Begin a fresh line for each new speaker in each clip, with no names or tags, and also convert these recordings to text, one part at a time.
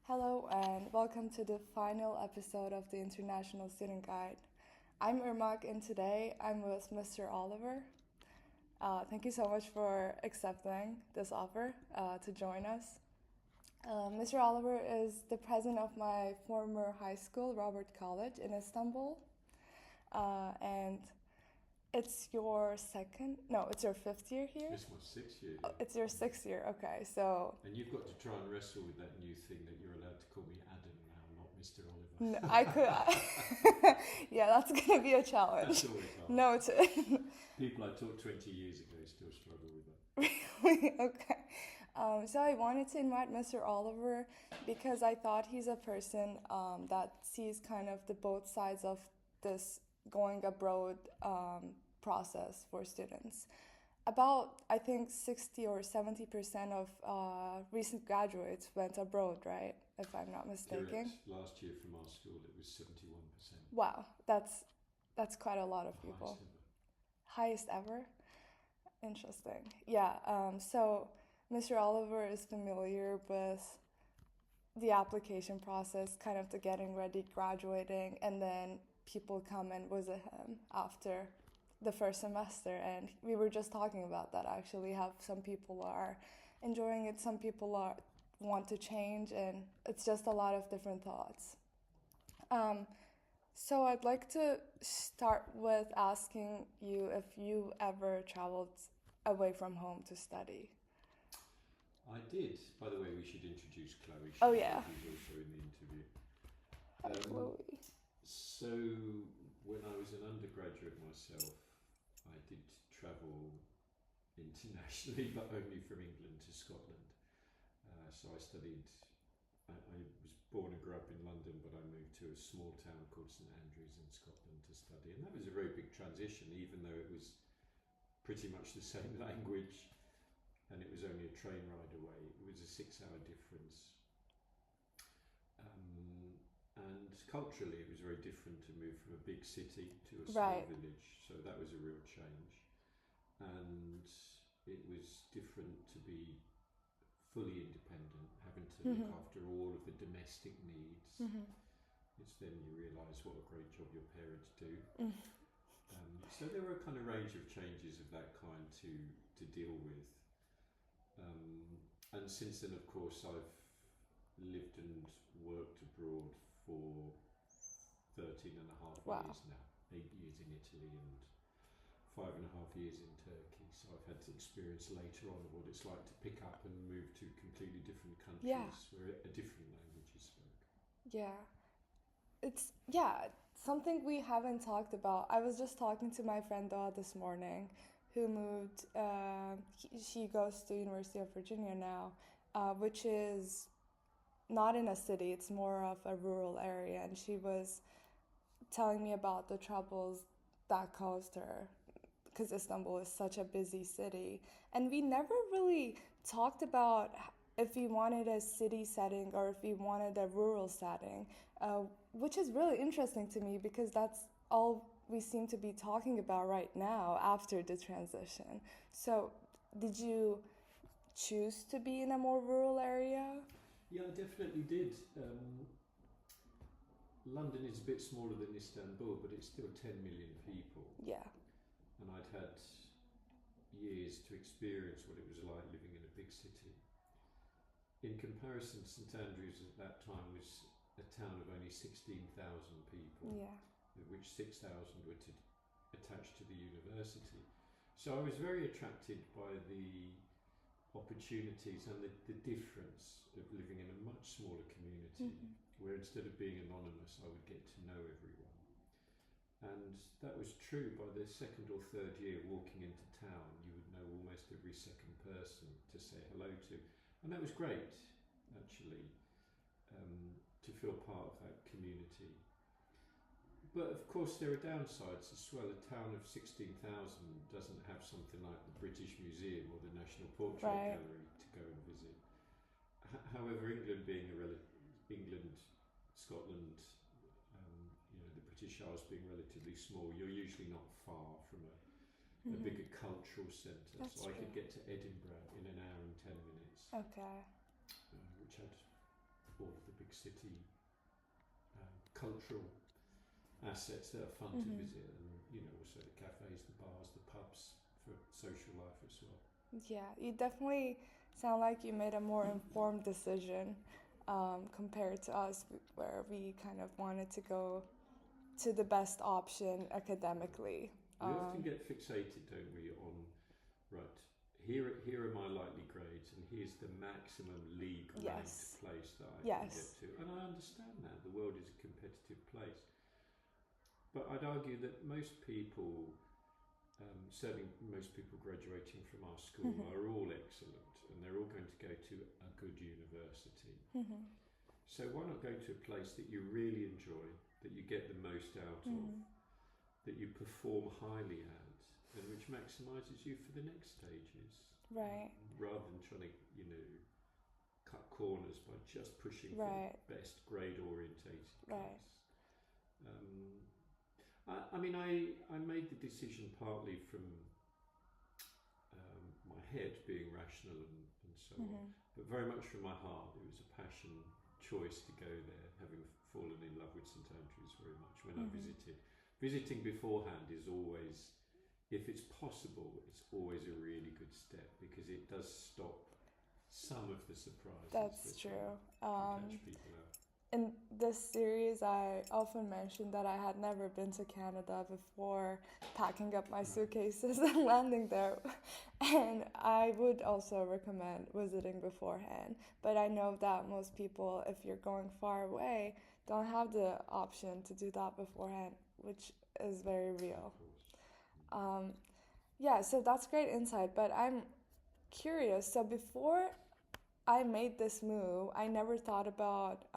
Hello and welcome to the final episode of the International Student Guide. I'm Irmak and today I'm with Mr. Oliver. Thank you so much for accepting this offer to join us. Mr. Oliver is the president of my former high school, Robert College in Istanbul. And it's your it's your fifth year here?
It's my sixth year.
Oh, it's your sixth year, okay, so...
And you've got to try and wrestle with that new thing that you're allowed to call me Adam now, not Mr. Oliver.
No, I could... yeah, that's going to be a challenge.
That's always hard.
Noted.
People I taught 20 years ago still struggle with that.
Really? Okay. So I wanted to invite Mr. Oliver because I thought he's a person that sees kind of the both sides of this going abroad process for students. About, I think, 60 or 70% of recent graduates went abroad, right? If I'm not mistaken.
Correct. Last year from our school it was 71%.
Wow, that's quite a lot of people.
Highest ever.
Highest ever? Interesting. Yeah, so Mr. Oliver is familiar with the application process, kind of the getting ready, graduating, and then people come and visit him after the first semester. And we were just talking about that actually, how some people are enjoying it, some people want to change, and it's just a lot of different thoughts. So I'd like to start with asking you if you ever traveled away from home to study.
I did. By the way, we should introduce Chloe.
Oh, yeah.
She's also in the interview.
Chloe.
So when I was an undergraduate myself, I did travel internationally, but only from England to Scotland. So I studied, I was born and grew up in London, but I moved to a small town called St Andrews in Scotland to study. And that was a very big transition, even though it was pretty much the same language and it was only a train ride away. It was a 6-hour difference. And culturally it was very different to move from a big city to a small village. So that was a real change. And it was different to be fully independent, having to look after all of the domestic needs. It's then you realise what a great job your parents do. So there were a kind of range of changes of that kind to deal with. And since then, of course, I've lived and worked abroad for 13 and a half years now. 8 years in Italy and 5.5 years in Turkey. So I've had to experience later on what it's like to pick up and move to completely different countries where a different language is spoken.
Yeah. It's something we haven't talked about. I was just talking to my friend Doa this morning, who moved. She goes to University of Virginia now, which is not in a city. It's more of a rural area, and she was telling me about the troubles that caused her, because Istanbul is such a busy city, and we never really talked about if we wanted a city setting or if we wanted a rural setting, which is really interesting to me because that's all we seem to be talking about right now after the transition. So did you choose to be in a more rural area?
Yeah, I definitely did. London is a bit smaller than Istanbul, but it's still 10 million people.
Yeah.
And I'd had years to experience what it was like living in a big city. In comparison, St Andrews at that time was a town of only 16,000 people, of which 6,000 were attached to the university. So I was very attracted by the opportunities and the difference of living in a much smaller community, where instead of being anonymous I would get to know everyone. And that was true. By the second or third year walking into town, you would know almost every second person to say hello to. And that was great, actually, to feel part of that community. But of course there are downsides as well. A town of 16,000 doesn't have something like the British Museum or the National Portrait Gallery to go and visit. However, England being England, Scotland, the British Isles being relatively small, you're usually not far from a bigger cultural centre. So I could get to Edinburgh in an hour and 10 minutes.
Okay.
Which had all of the big city cultural assets that are fun to visit, and also the cafes, the bars, the pubs for social life as well.
Yeah, you definitely sound like you made a more informed decision compared to us, where we kind of wanted to go to the best option academically.
We often get fixated, don't we, on, right, here are my likely grades, and here's the maximum league ranked place that I can get to. And I understand that. The world is a competitive place. But I'd argue that most people, certainly most people graduating from our school, are all excellent, and they're all going to go to a good university. So why not go to a place that you really enjoy, that you get the most out of, that you perform highly at, and which maximises you for the next stages.
Right.
Rather than trying to, cut corners by just pushing for the best grade orientated class. I made the decision partly from my head being rational and so on, but very much from my heart. It was a passion choice to go there, having fallen in love with St Andrews very much when I visited. Visiting beforehand is always, if it's possible, it's always a really good step, because it does stop some of the surprises.
That's true.
Catch people out.
In this series, I often mentioned that I had never been to Canada before packing up my suitcases and landing there. And I would also recommend visiting beforehand. But I know that most people, if you're going far away, don't have the option to do that beforehand, which is very real. So that's great insight. But I'm curious. So before I made this move, I never thought about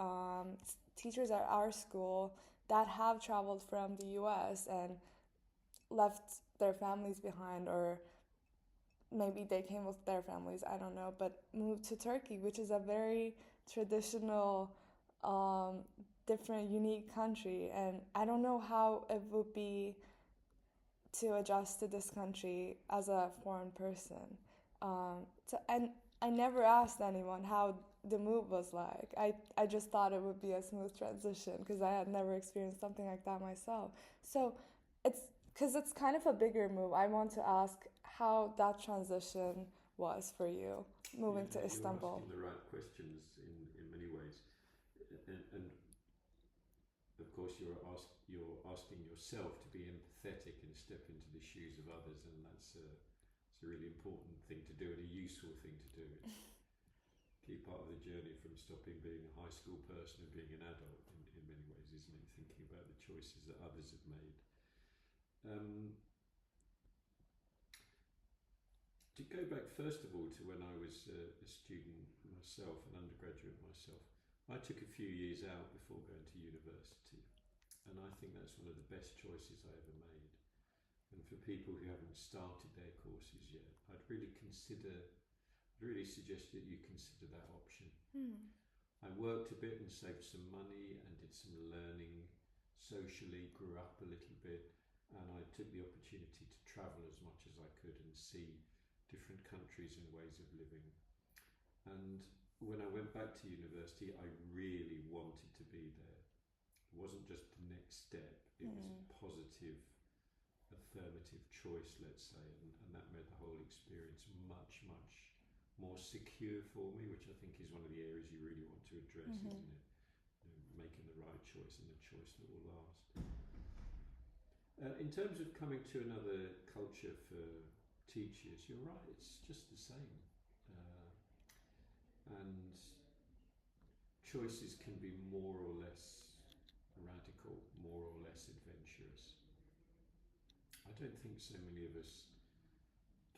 teachers at our school that have traveled from the US and left their families behind, or maybe they came with their families, I don't know, but moved to Turkey, which is a very traditional, different, unique country. And I don't know how it would be to adjust to this country as a foreign person. And I never asked anyone how the move was like. I just thought it would be a smooth transition, because I had never experienced something like that myself. So because it's kind of a bigger move, I want to ask how that transition was for you, moving to Istanbul.
You're asking the right questions in many ways. And of course you're asking yourself to be empathetic and step into the shoes of others, and that's it's a really important thing to do, and a useful thing to do. It's a key part of the journey from stopping being a high school person and being an adult in many ways, isn't it? Thinking about the choices that others have made. To go back first of all to when I was a student myself, an undergraduate myself, I took a few years out before going to university, and I think that's one of the best choices I ever made. And for people who haven't started their courses yet, I'd really suggest that you consider that option. I worked a bit and saved some money and did some learning socially, grew up a little bit, and I took the opportunity to travel as much as I could and see different countries and ways of living. And when I went back to university, I really wanted to be there. It wasn't just the next step, it was a positive, affirmative choice, let's say, and that made the whole experience much, much more secure for me, which I think is one of the areas you really want to address, isn't it? Making the right choice and the choice that will last. In terms of coming to another culture for teachers, you're right, it's just the same. And choices can be more or less radical, more or less adventurous. I don't think so many of us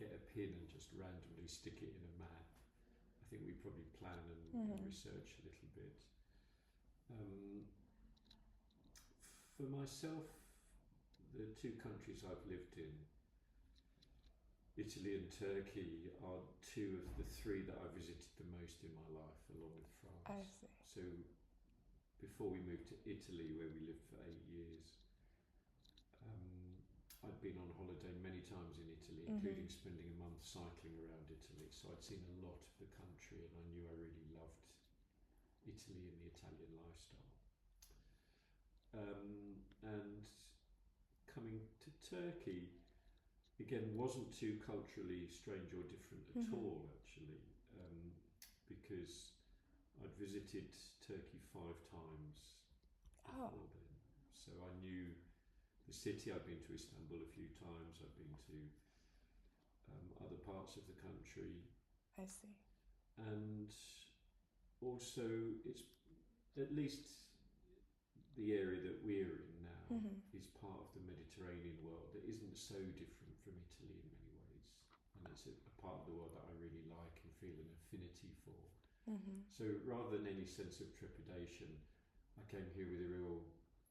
get a pin and just randomly stick it in a map. I think we probably plan and research a little bit. For myself, the two countries I've lived in, Italy and Turkey, are two of the three that I visited the most in my life, along with France.
I see.
So before we moved to Italy, where we lived for 8 years, I'd been on holiday many times in Italy, including spending a month cycling around Italy. So I'd seen a lot of the country, and I knew I really loved Italy and the Italian lifestyle. And coming to Turkey, again, wasn't too culturally strange or different at all, actually, because I'd visited Turkey 5 times before then. So I knew the city. I'd been to Istanbul a few times. I'd been to other parts of the country.
I see.
And also, it's at least the area that we're in now is part of the Mediterranean world that isn't so different from Italy in many ways. And it's a part of the world that I really like and feel an affinity for. So rather than any sense of trepidation, I came here with a real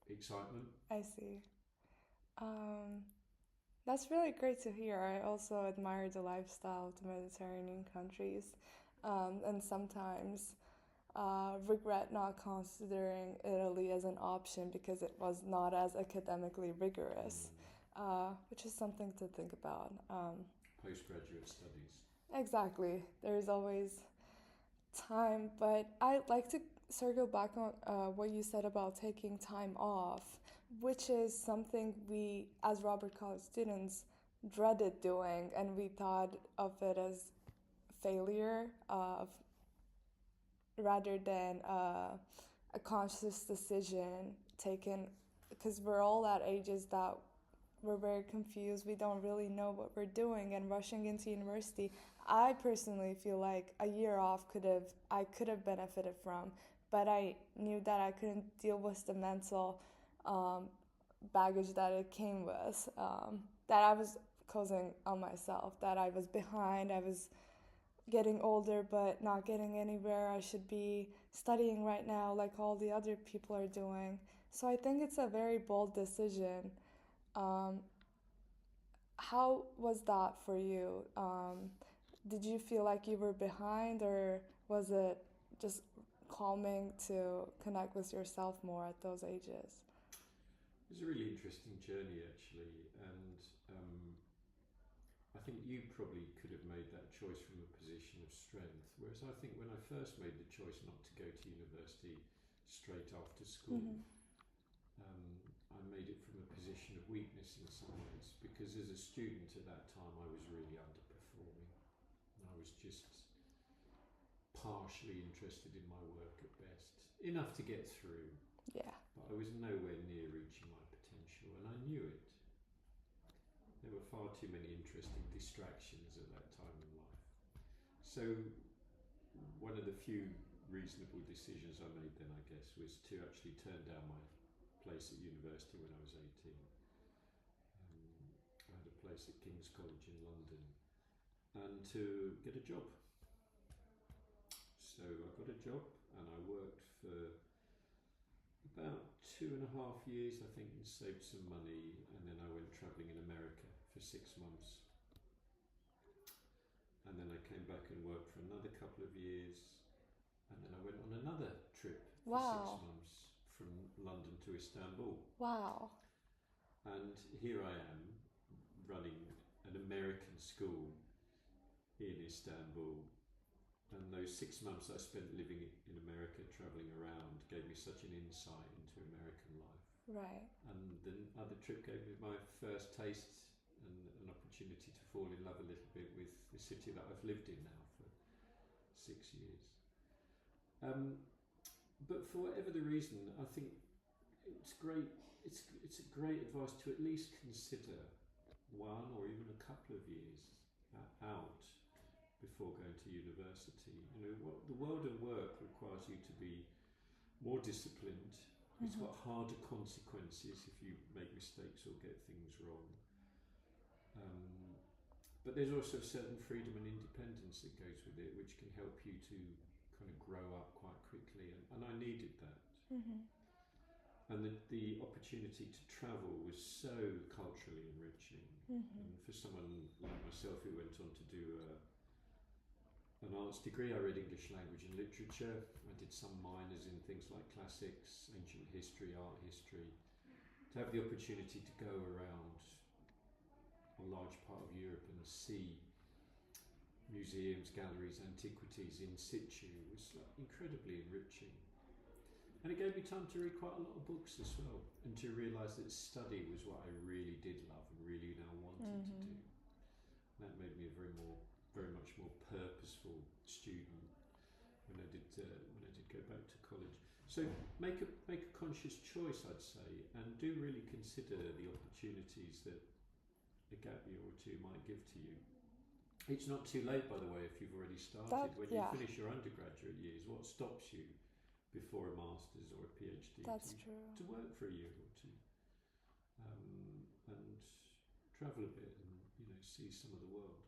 excitement.
I see. That's really great to hear. I also admire the lifestyle of the Mediterranean countries, and sometimes regret not considering Italy as an option because it was not as academically rigorous, which is something to think about.
Postgraduate studies.
Exactly. There's always time, but I'd like to circle back on what you said about taking time off, which is something we, as Robert College students, dreaded doing, and we thought of it as failure rather than a conscious decision taken, because we're all at ages that we're very confused. We don't really know what we're doing, and rushing into university, I personally feel like a year off I could have benefited from, but I knew that I couldn't deal with the mental baggage that it came with, that I was causing on myself, that I was behind, I was getting older but not getting anywhere. I should be studying right now like all the other people are doing. So I think it's a very bold decision. How was that for you? Did you feel like you were behind, or was it just calming to connect with yourself more at those ages?
It was a really interesting journey, actually, and I think you probably could have made that choice from a position of strength, whereas I think when I first made the choice not to go to university straight after school, I made it from a position of weakness in some ways, because as a student at that time I was really underperforming. I was just partially interested in my work at best, enough to get through.
Yeah.
But I was nowhere near reaching my potential, and I knew it. There were far too many interesting distractions at that time in life. So one of the few reasonable decisions I made then, I guess, was to actually turn down my place at university when I was 18. I had a place at King's College in London, and to get a job. So I got a job and I worked for about 2.5 years, I think, and saved some money, and then I went travelling in America for 6 months. And then I came back and worked for another couple of years, and then I went on another trip for 6 months from London to Istanbul.
Wow.
And here I am running an American school in Istanbul, and those 6 months I spent living in America, travelling around, gave me such an insight into American life.
Right.
And the other trip gave me my first taste and an opportunity to fall in love a little bit with the city that I've lived in now for 6 years. But for whatever the reason, I think it's great. It's a great advice to at least consider 1 or even a couple of years out before going to university. You know, what the world of work requires you to be more disciplined. It's got harder consequences if you make mistakes or get things wrong. But there's also certain freedom and independence that goes with it, which can help you to kind of grow up quite quickly, and I needed that. And the opportunity to travel was so culturally enriching. And for someone like myself who went on to do an arts degree, I read English language and literature. I did some minors in things like classics, ancient history, art history. To have the opportunity to go around a large part of Europe and see museums, galleries, antiquities in situ was like incredibly enriching. And it gave me time to read quite a lot of books as well, and to realise that study was what I really did love and really now wanted to do. That made me a very much more purposeful student when I did go back to college. So make a conscious choice, I'd say, and do really consider the opportunities that a gap year or two might give to you. It's not too late, by the way, if you've already started. When you finish your undergraduate years, what stops you before a master's or a PhD to work for a year or two, and travel a bit and see some of the world.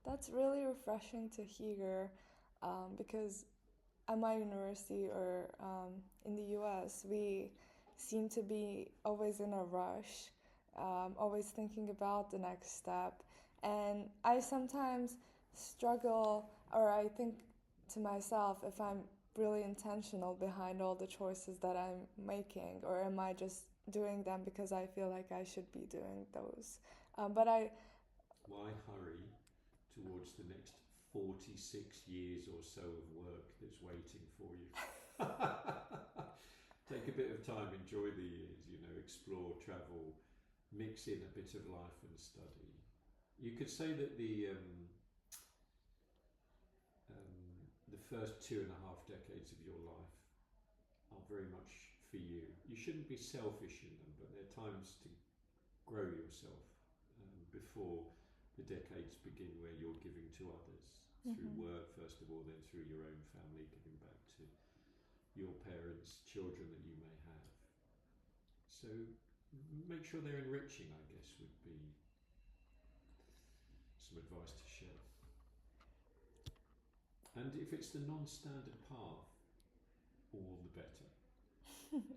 That's really refreshing to hear, because at my university or in the US, we seem to be always in a rush, always thinking about the next step. And I sometimes struggle, or I think to myself, if I'm really intentional behind all the choices that I'm making, or am I just doing them because I feel like I should be doing those?
Why hurry towards the next 46 years or so of work that's waiting for you? Take a bit of time, enjoy the years, explore, travel, mix in a bit of life and study. You could say that the first 2.5 decades of your life are very much for you. You shouldn't be selfish in them, but they're times to grow yourself before the decades begin where you're giving to others through work, first of all, then through your own family, giving back to your parents, children that you may have. So make sure they're enriching, I guess, would be some advice to share. And if it's the non-standard path, all the better.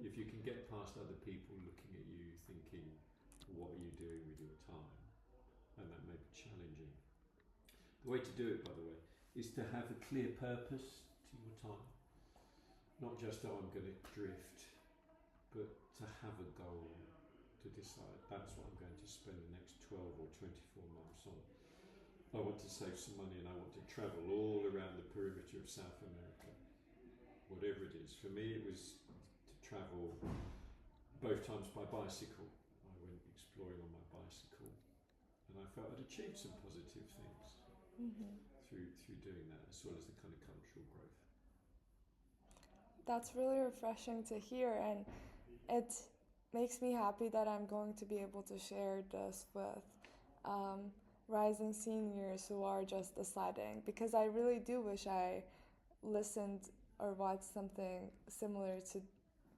If you can get past other people looking at you thinking, what are you doing with your time? And that may be challenging. The way to do it, by the way, is to have a clear purpose to your time. Not just, I'm going to drift, but to have a goal, to decide that's what I'm going to spend the next 12 or 24 months on. I want to save some money and I want to travel all around the perimeter of South America. Whatever it is. For me, it was to travel both times by bicycle. I went exploring on my bicycle, and I felt I'd achieved some positive things through doing that, as well as the kind of cultural growth.
That's really refreshing to hear, and it makes me happy that I'm going to be able to share this with rising seniors who are just deciding, because I really do wish I listened or watched something similar to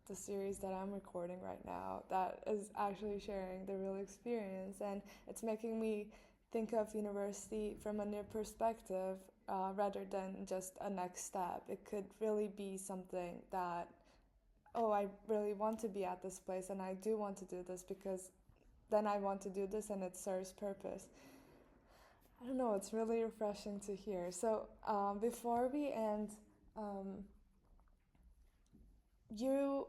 the series that I'm recording right now that is actually sharing the real experience, and it's making me think of university from a new perspective rather than just a next step. It could really be something that, I really want to be at this place and I do want to do this because then I want to do this and it serves purpose. I don't know, it's really refreshing to hear. So before we end, you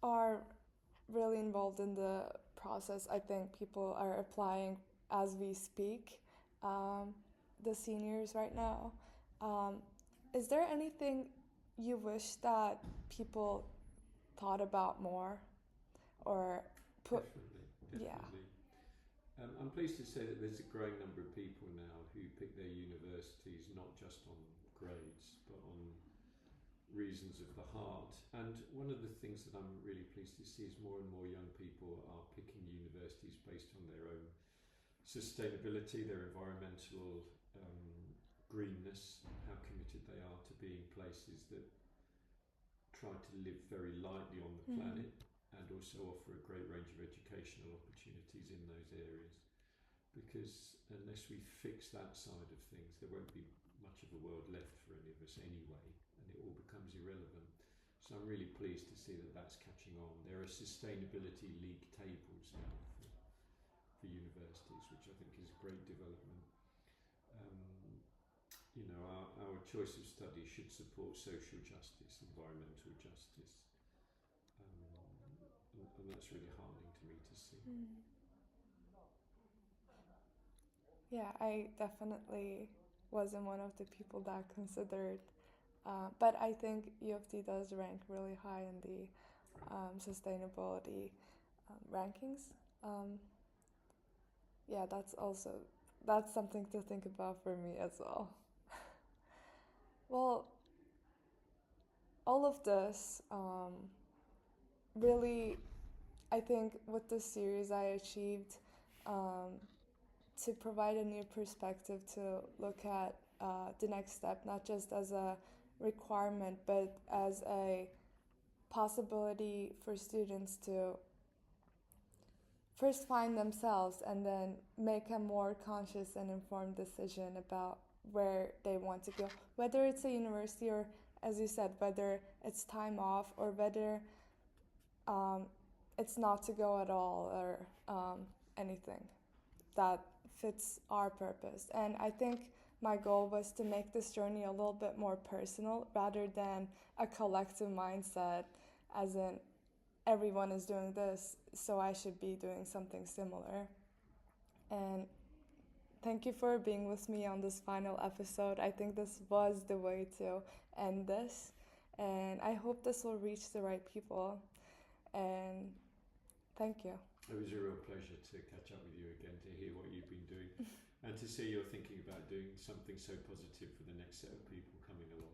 are really involved in the process. I think people are applying as we speak, the seniors right now. Is there anything you wish that people thought about more or put?
Definitely.
Yeah.
I'm pleased to say that there's a growing number of people now who pick their universities not just on grades but on reasons of the heart. And one of the things that I'm really pleased to see is more and more young people are picking universities based on their own sustainability, their environmental greenness, how committed they are to being places that try to live very lightly on the planet and also offer a great range of educational opportunities in those areas. Because unless we fix that side of things, there won't be much of a world left for any of us anyway, and it all becomes irrelevant. So I'm really pleased to see that that's catching on. There are sustainability league tables now for universities, which I think is a great development. Our choice of study should support social justice, environmental justice, and that's really heartening to me to see.
Yeah, I definitely wasn't one of the people that considered. But I think U of T does rank really high in the sustainability rankings. Um, yeah, that's something to think about for me as well. Well, all of this really, I think with this series I achieved um, to provide a new perspective to look at the next step, not just as a requirement, but as a possibility for students to first find themselves and then make a more conscious and informed decision about where they want to go, whether it's a university or, as you said, whether it's time off or whether um, it's not to go at all or anything that fits our purpose. And I think my goal was to make this journey a little bit more personal rather than a collective mindset, as in everyone is doing this, so I should be doing something similar. And thank you for being with me on this final episode. I think this was the way to end this, and I hope this will reach the right people. And thank you.
It was a real pleasure to catch up with you again, to hear what you've been doing, and to see you're thinking about doing something so positive for the next set of people coming along.